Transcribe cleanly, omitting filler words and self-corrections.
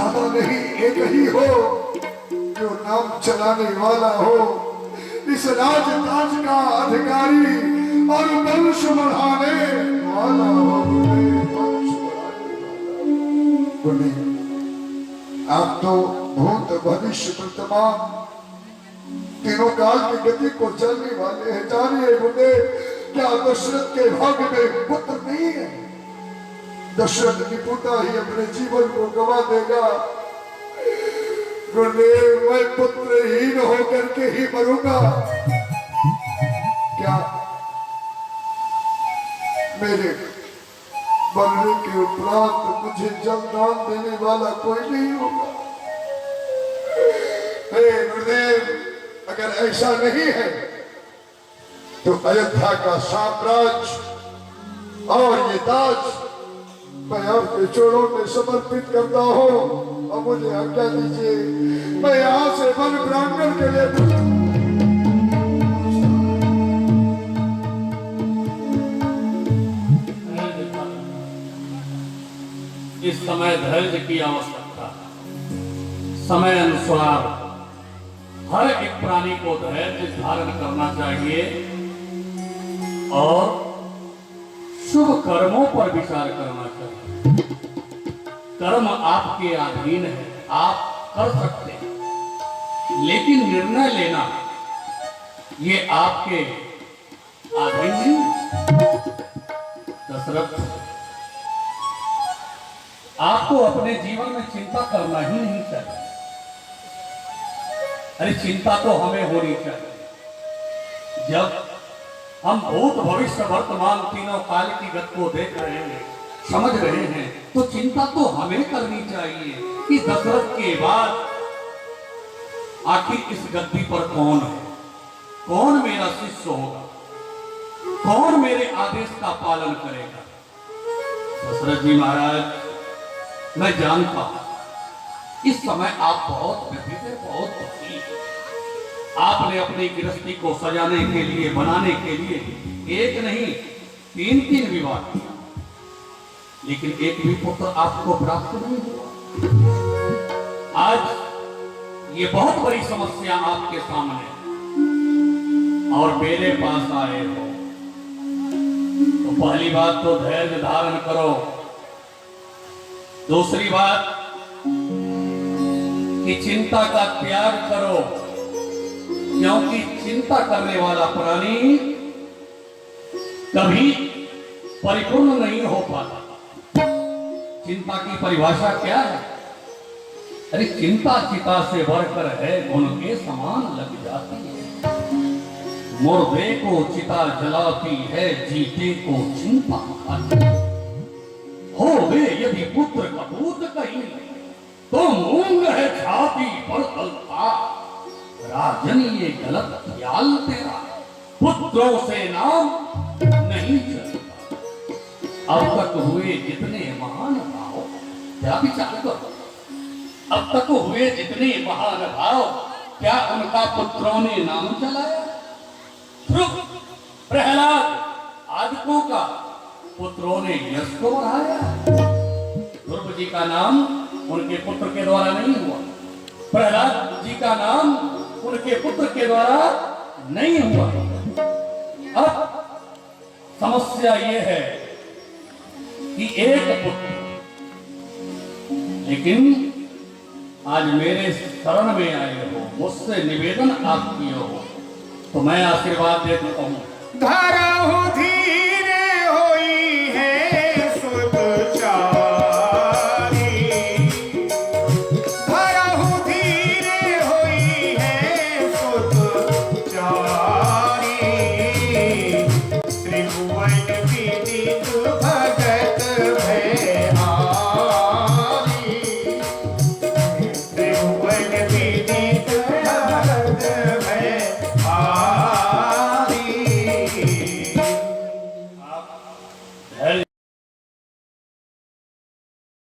ज्यादा नहीं एक ही हो जो नाम चलाने वाला हो, इस राज ताज का अधिकारी और वंश बढ़ाने वाला हो। वंश बढ़ाने वाला। आप तो भूत भविष्य वर्तमान तीनों काल की गति को चलने वाले हैं। जानिए बुढ़े, क्या दशरथ के भाग्य में पुत्र नहीं है? दशरथ निपुता ही अपने जीवन को गवा देगा। गुरुदेव, मैं पुत्रहीन होकर के ही मरूंगा। क्या मेरे मरने के उपरांत मुझे जलदान देने वाला कोई नहीं होगा? हे गुरुदेव, अगर ऐसा नहीं है तो अयोध्या का साम्राज्य और ये ताज मैं आपके चरणों में समर्पित करता हूँ। और मुझे आज्ञा दीजिए, मैं यहाँ से वन प्रांगण के लिए इस समय धैर्य की आवश्यकता है। समय अनुसार हर एक प्राणी को धैर्य धारण करना चाहिए और शुभ कर्मों पर विचार करना चाहिए। कर्म आपके अधीन है, आप कर सकते हैं, लेकिन निर्णय लेना ये आपके अधीन नहीं। दशरथ, आपको अपने जीवन में चिंता करना ही नहीं चाहिए। अरे चिंता तो हमें होनी चाहिए। जब हम भूत भविष्य वर्तमान तीनों काल की गति को देख रहे हैं, समझ रहे हैं, तो चिंता तो हमें करनी चाहिए कि दशरथ के बाद आखिर इस गद्दी पर कौन है, कौन मेरा शिष्य होगा, कौन मेरे आदेश का पालन करेगा। दशरथ जी महाराज, मैं जानता हूं इस समय आप बहुत व्यथित हैं, बहुत दुखी हैं। आपने अपनी गृहस्थी को सजाने के लिए, बनाने के लिए एक नहीं 3 विवाह किया, लेकिन एक भी पुत्र आपको प्राप्त नहीं हुआ। आज ये बहुत बड़ी समस्या आपके सामने और मेरे पास आए हो, तो पहली बात तो धैर्य धारण करो। दूसरी बात कि चिंता का त्याग करो, क्योंकि चिंता करने वाला प्राणी कभी परिपूर्ण नहीं हो पाता। चिंता की परिभाषा क्या है? अरे चिंता चिता से बढ़कर है, गुण के समान लग जाती है। मुर्दे को चिता जलाती है, जीते को चिंता खाती है। हो वे यदि पुत्र कपूत कहीं, तो मूंग है छाती पर तलता। राजन ये गलत ख्याल तेरा, पुत्रों से नाम नहीं चलता। अब तक हुए जितने महान भाव, क्या विचार करो, अब तक हुए जितने महान भाव, क्या उनका पुत्रों ने नाम चलाया? प्रहलाद आदिकों का पुत्रों ने यश को बढ़ाया। ध्रुव जी का नाम उनके पुत्र के द्वारा नहीं हुआ, प्रहलाद जी का नाम उनके पुत्र के द्वारा नहीं हुआ। अब समस्या यह है कि एक पुत्र, लेकिन आज मेरे शरण में आए हो, मुझसे निवेदन आप किए हो, तो मैं आशीर्वाद दे देता हूं। धरहु धीरे होई है सुध चारी, धरहु धीरे होई है सुध चारी। त्रिभुवन विदित भगत भयहारी, त्रिभुवन विदित